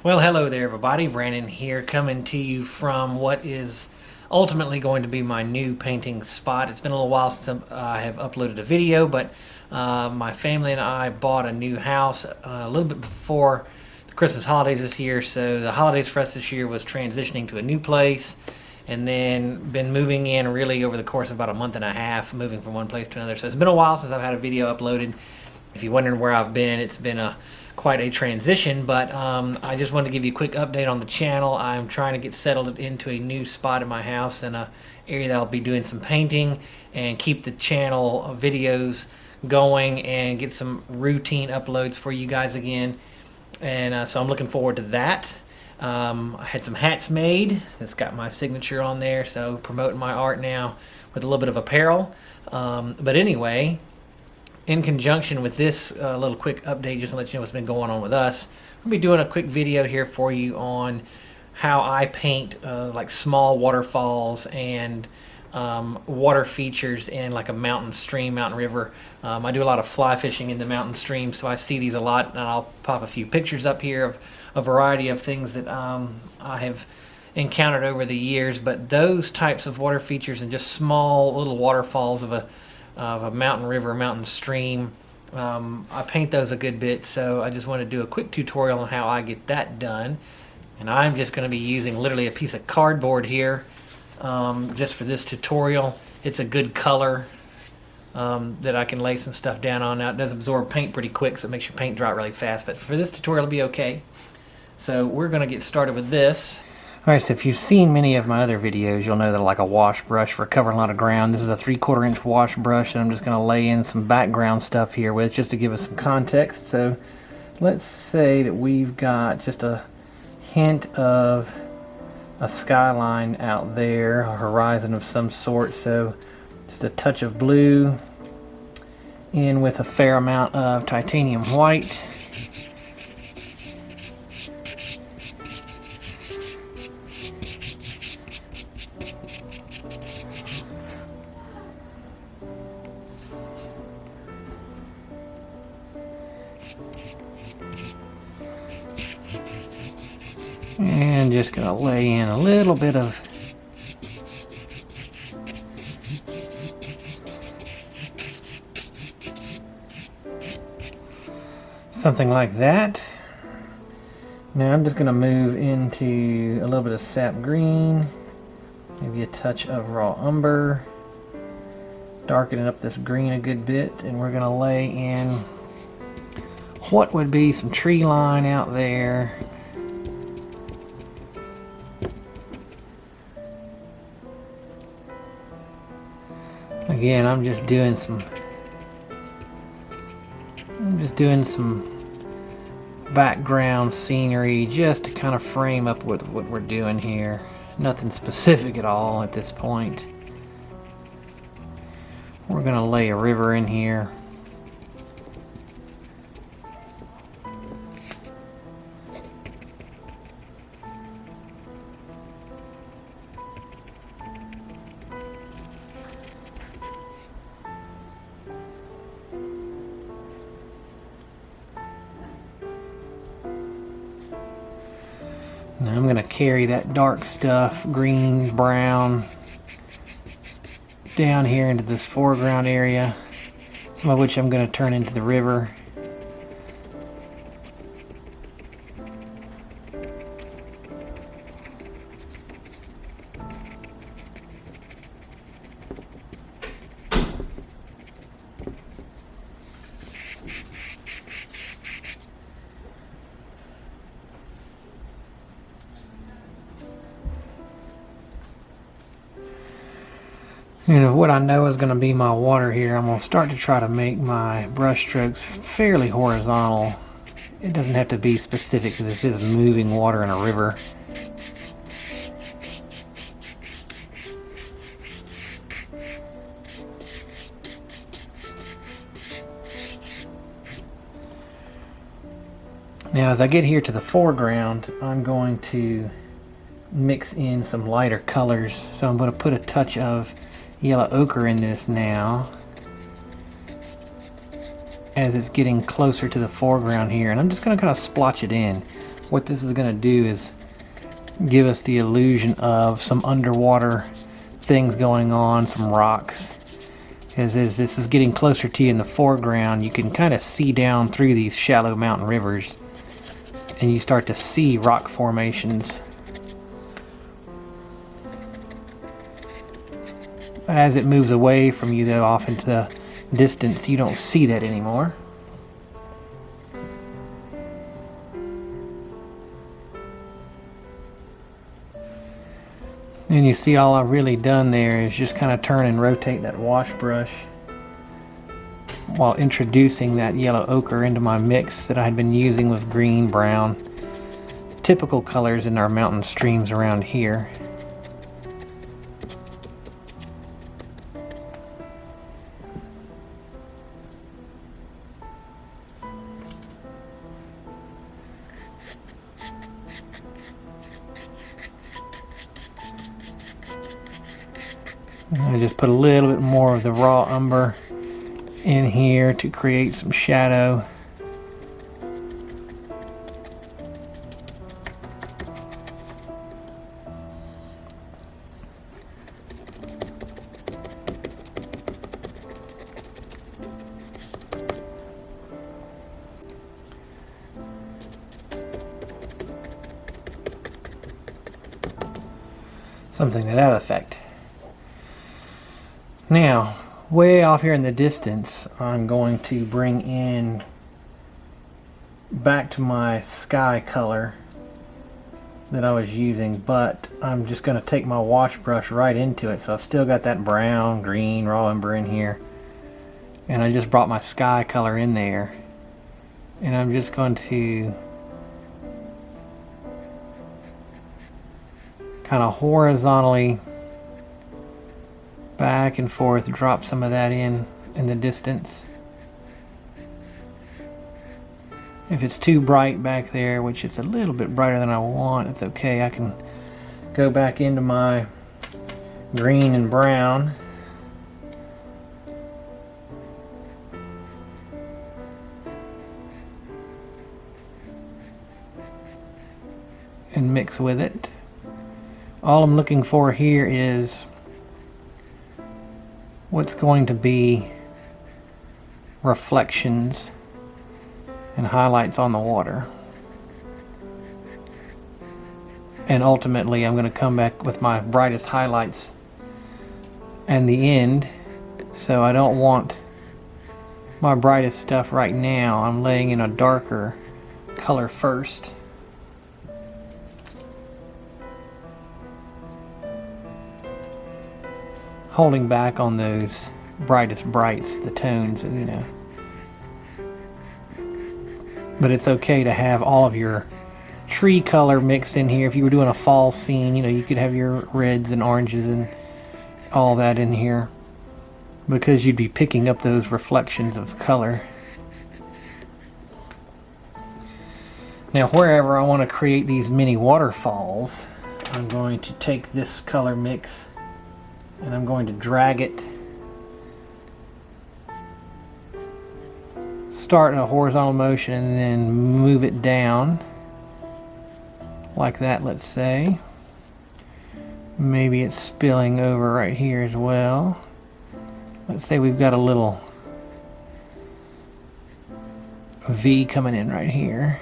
Well, hello there everybody. Brandon here, coming to you from what is ultimately going to be my new painting spot. It's been a little while since I have uploaded a video, but my family and I bought a new house a little bit before the Christmas holidays this year. So the holidays for us this year was transitioning to a new place, and then been moving in really over the course of about a month and a half, moving from one place to another. So it's been a while since I've had a video uploaded. If you're wondering where I've been, it's been quite a transition, but I just wanted to give you a quick update on the channel. I'm trying to get settled into a new spot in my house and an area that I'll be doing some painting and keep the channel videos going and get some routine uploads for you guys again. And so I'm looking forward to that. I had some hats made that's got my signature on there, so promoting my art now with a little bit of apparel. But anyway, in conjunction with this little quick update, just to let you know what's been going on with us, I'll be doing a quick video here for you on how I paint like small waterfalls and water features in like a mountain stream, mountain river. I do a lot of fly fishing in the mountain stream, so I see these a lot, and I'll pop a few pictures up here of a variety of things that I have encountered over the years. But those types of water features and just small little waterfalls of a mountain river, mountain stream, I paint those a good bit, so I just want to do a quick tutorial on how I get that done. And I'm just going to be using literally a piece of cardboard here just for this tutorial. It's a good color that I can lay some stuff down on. Now it does absorb paint pretty quick, so it makes your paint dry really fast, but for this tutorial it'll be okay. So we're going to get started with this. Alright, so if you've seen many of my other videos, you'll know that I like a wash brush for covering a lot of ground. This is a 3/4 inch wash brush, and I'm just going to lay in some background stuff here with, just to give us some context. So let's say that we've got just a hint of a skyline out there, a horizon of some sort. So just a touch of blue in with a fair amount of titanium white. And just going to lay in a little bit of something like that. Now I'm just going to move into a little bit of sap green, maybe a touch of raw umber, darkening up this green a good bit, and we're going to lay in what would be some tree line out there. Again, I'm just doing some background scenery just to kind of frame up what we're doing here. Nothing specific at all at this point. We're gonna lay a river in here. Now I'm going to carry that dark stuff, green, brown, down here into this foreground area, some of which I'm going to turn into the river. And what I know is going to be my water here, I'm going to start to try to make my brush strokes fairly horizontal. It doesn't have to be specific because this is moving water in a river. Now as I get here to the foreground, I'm going to mix in some lighter colors. So I'm going to put a touch of yellow ochre in this now as it's getting closer to the foreground here, and I'm just going to kind of splotch it in. what this is going to do is give us the illusion of some underwater things going on, some rocks. As this is getting closer to you in the foreground, you can kind of see down through these shallow mountain rivers, and you start to see rock formations. But as it moves away from you, though, off into the distance, you don't see that anymore. And you see all I've really done there is just kind of turn and rotate that wash brush while introducing that yellow ochre into my mix that I had been using with green, brown, typical colors in our mountain streams around here. I just put a little bit more of the raw umber in here to create some shadow. Something to that effect. Now, way off here in the distance, I'm going to bring in back to my sky color that I was using, but I'm just going to take my wash brush right into it. So I've still got that brown, green, raw umber in here, and I just brought my sky color in there, and I'm just going to kind of horizontally back and forth drop some of that in the distance. If it's too bright back there, which it's a little bit brighter than I want, it's okay. I can go back into my green and brown and mix with it. All I'm looking for here is what's going to be reflections and highlights on the water. And ultimately I'm going to come back with my brightest highlights and the end. So I don't want my brightest stuff right now. I'm laying in a darker color first. Holding back on those brightest brights, the tones, you know. But it's okay to have all of your tree color mixed in here. If you were doing a fall scene, you know, you could have your reds and oranges and all that in here, because you'd be picking up those reflections of color. Now, wherever I want to create these mini waterfalls, I'm going to take this color mix and I'm going to drag it, start in a horizontal motion and then move it down like that, let's say. Maybe it's spilling over right here as well. Let's say we've got a little V coming in right here.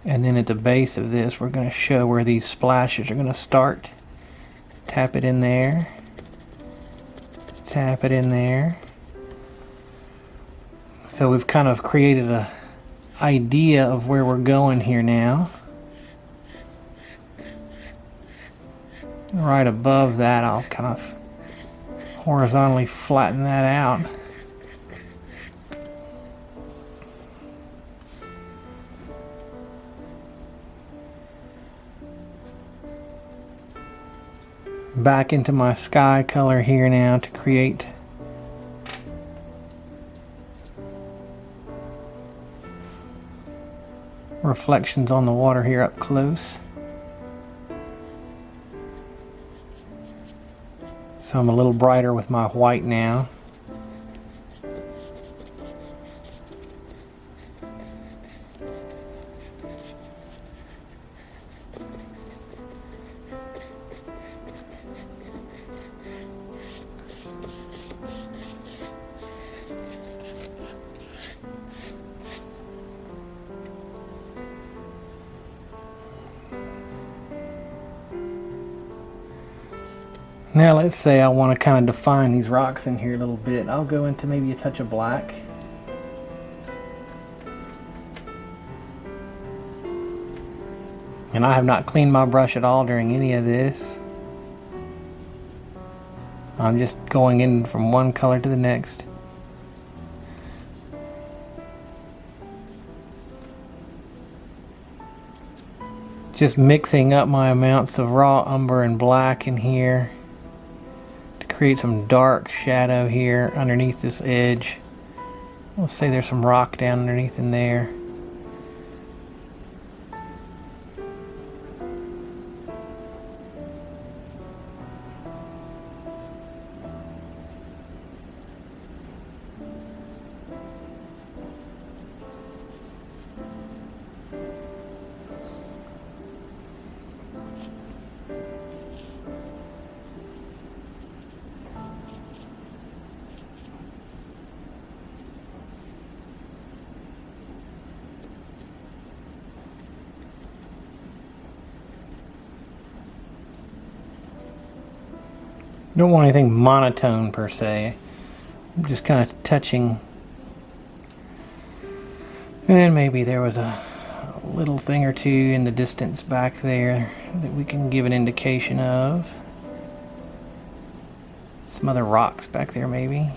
And then at the base of this, we're going to show where these splashes are going to start. Tap it in there. Tap it in there. So we've kind of created an idea of where we're going here now. Right above that, I'll kind of horizontally flatten that out. Back into my sky color here now to create reflections on the water here up close. So I'm a little brighter with my white now. Now let's say I want to kind of define these rocks in here a little bit. I'll go into maybe a touch of black. And I have not cleaned my brush at all during any of this. I'm just going in from one color to the next. Just mixing up my amounts of raw umber and black in here to create some dark shadow here underneath this edge. We'll say there's some rock down underneath in there. Don't want anything monotone per se. I'm just kind of touching. And maybe there was a little thing or two in the distance back there that we can give an indication of. Some other rocks back there maybe.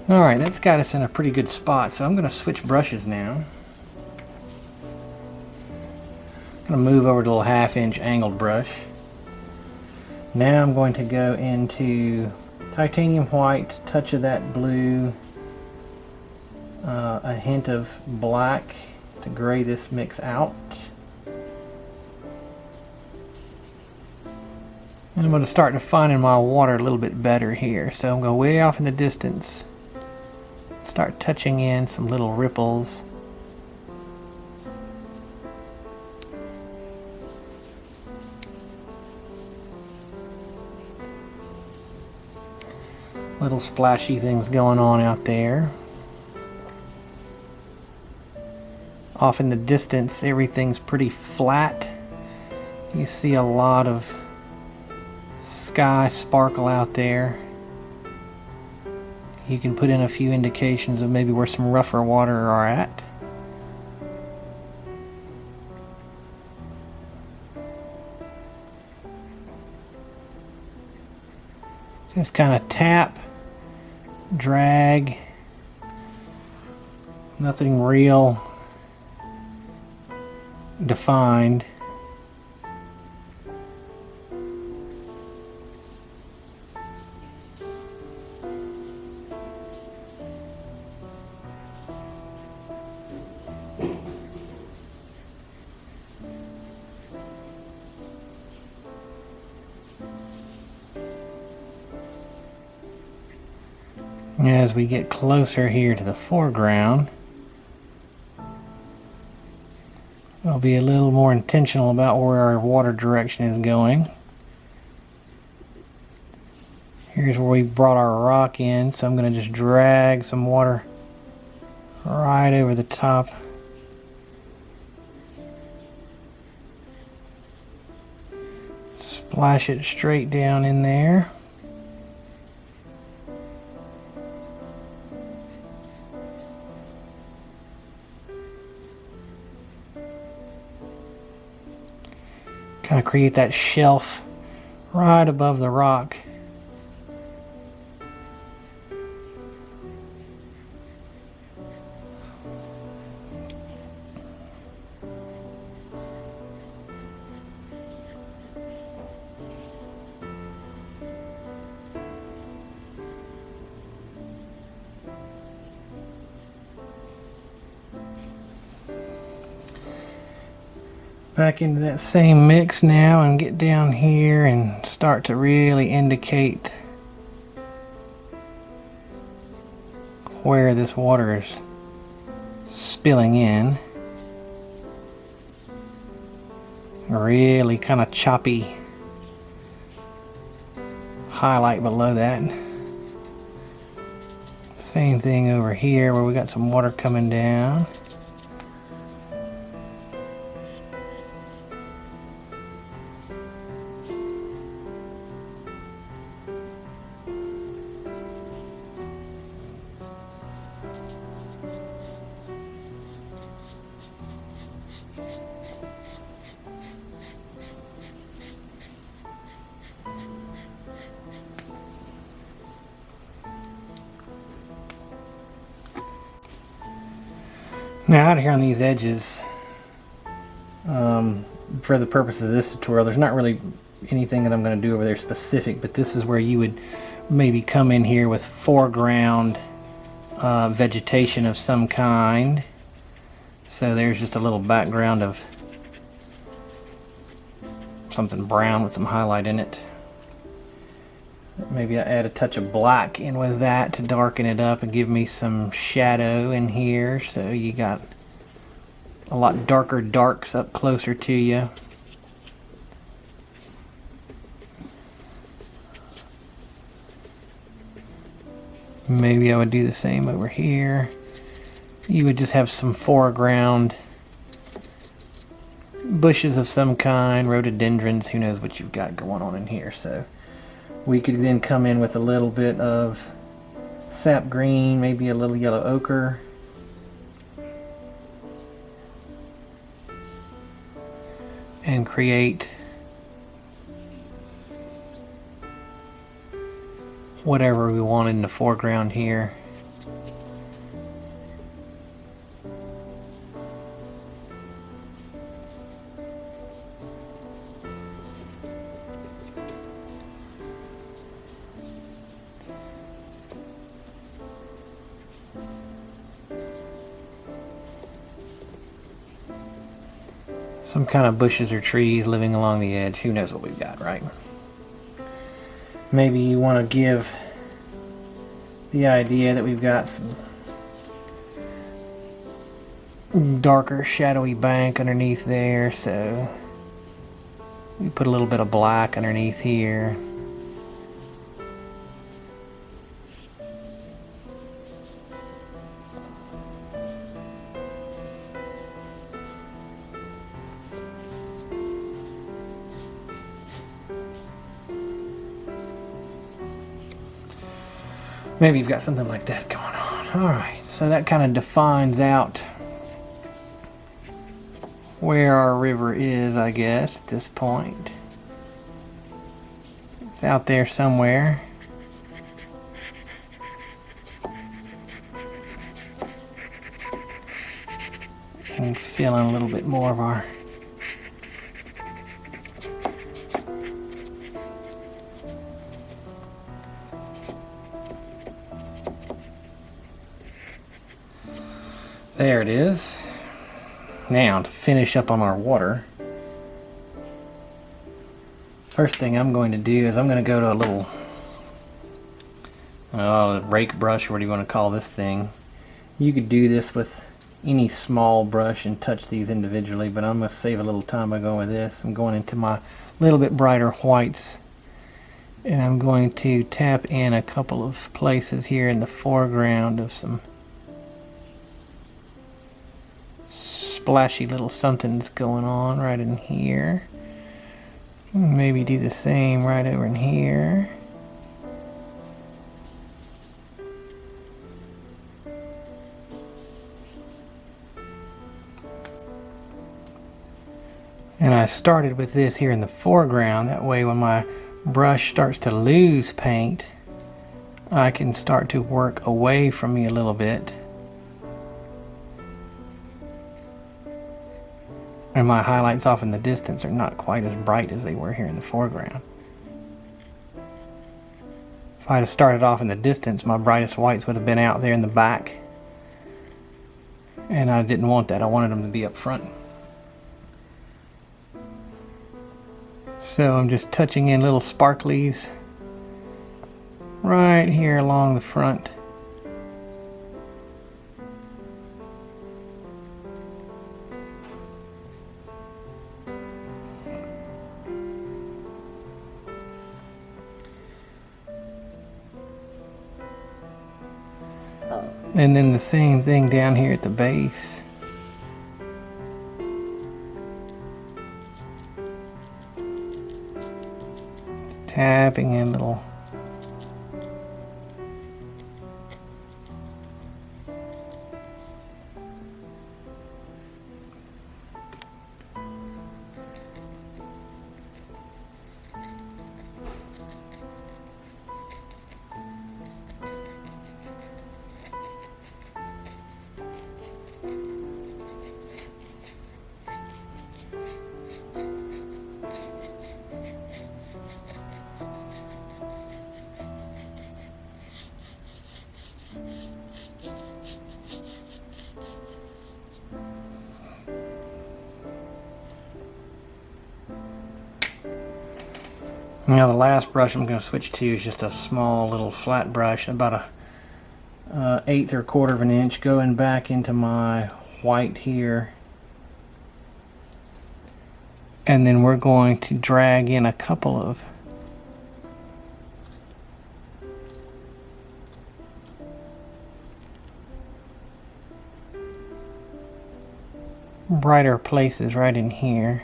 Alright, that's got us in a pretty good spot, so I'm going to switch brushes now. I'm going to move over to a little 1/2-inch angled brush. Now I'm going to go into titanium white, touch of that blue, a hint of black to gray this mix out. And I'm going to start defining my water a little bit better here. So I'm going to way off in the distance, start touching in some little ripples. Little splashy things going on out there. Off in the distance, everything's pretty flat. You see a lot of sky sparkle out there. You can put in a few indications of maybe where some rougher water are at. Just kind of tap, drag, nothing real defined. As we get closer here to the foreground, I'll be a little more intentional about where our water direction is going. Here's where we brought our rock in, so I'm going to just drag some water right over the top. Splash it straight down in there. Kind of create that shelf right above the rock. Back into that same mix now and get down here and start to really indicate where this water is spilling in. Really kind of choppy highlight below that. Same thing over here where we got some water coming down. Now out here on these edges, for the purpose of this tutorial, there's not really anything that I'm going to do over there specific, but this is where you would maybe come in here with foreground vegetation of some kind. So there's just a little background of something brown with some highlight in it. Maybe I add a touch of black in with that to darken it up and give me some shadow in here, so you got a lot darker darks up closer to you. Maybe I would do the same over here. You would just have some foreground bushes of some kind, rhododendrons, who knows what you've got going on in here. So we could then come in with a little bit of sap green, maybe a little yellow ochre. And create whatever we want in the foreground here. Some kind of bushes or trees living along the edge. Who knows what we've got, right? Maybe you want to give the idea that we've got some darker shadowy bank underneath there, so we put a little bit of black underneath here. Maybe you've got something like that going on. Alright, so that kind of defines out where our river is, I guess, at this point. It's out there somewhere. And feeling a little bit more of our there it is. Now to finish up on our water, first thing I'm going to do is I'm going to go to a little rake brush, or what do you want to call this thing. You could do this with any small brush and touch these individually, but I'm going to save a little time by going with this. I'm going into my little bit brighter whites, and I'm going to tap in a couple of places here in the foreground of some splashy little somethings going on right in here. Maybe do the same right over in here. And I started with this here in the foreground. That way when my brush starts to lose paint, I can start to work away from me a little bit. And my highlights off in the distance are not quite as bright as they were here in the foreground. If I had started off in the distance, my brightest whites would have been out there in the back. And I didn't want that. I wanted them to be up front. So I'm just touching in little sparklies right here along the front. And then the same thing down here at the base. Tapping in little Now the last brush I'm going to switch to is just a small little flat brush, about a 1/8 or 1/4 of an inch, going back into my white here. And then we're going to drag in a couple of brighter places right in here.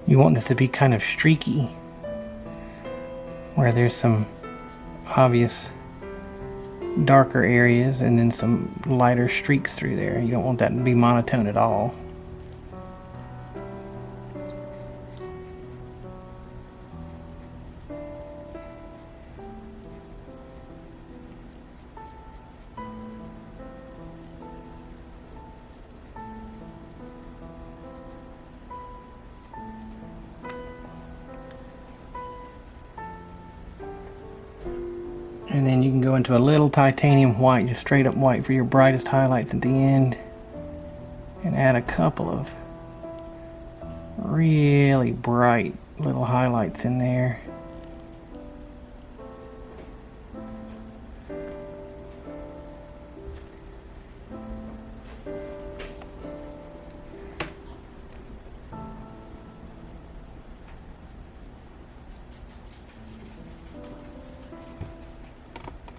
You want this to be kind of streaky, where there's some obvious darker areas and then some lighter streaks through there. You don't want that to be monotone at all. And then you can go into a little titanium white, just straight up white for your brightest highlights at the end. And add a couple of really bright little highlights in there.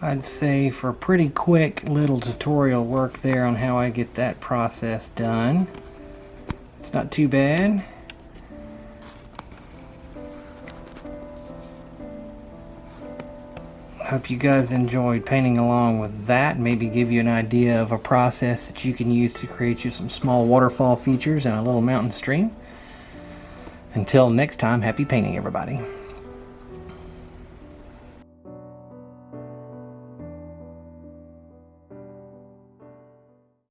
I'd say for pretty quick little tutorial work there on how I get that process done. It's not too bad. Hope you guys enjoyed painting along with that. Maybe give you an idea of a process that you can use to create you some small waterfall features and a little mountain stream. Until next time, happy painting, everybody.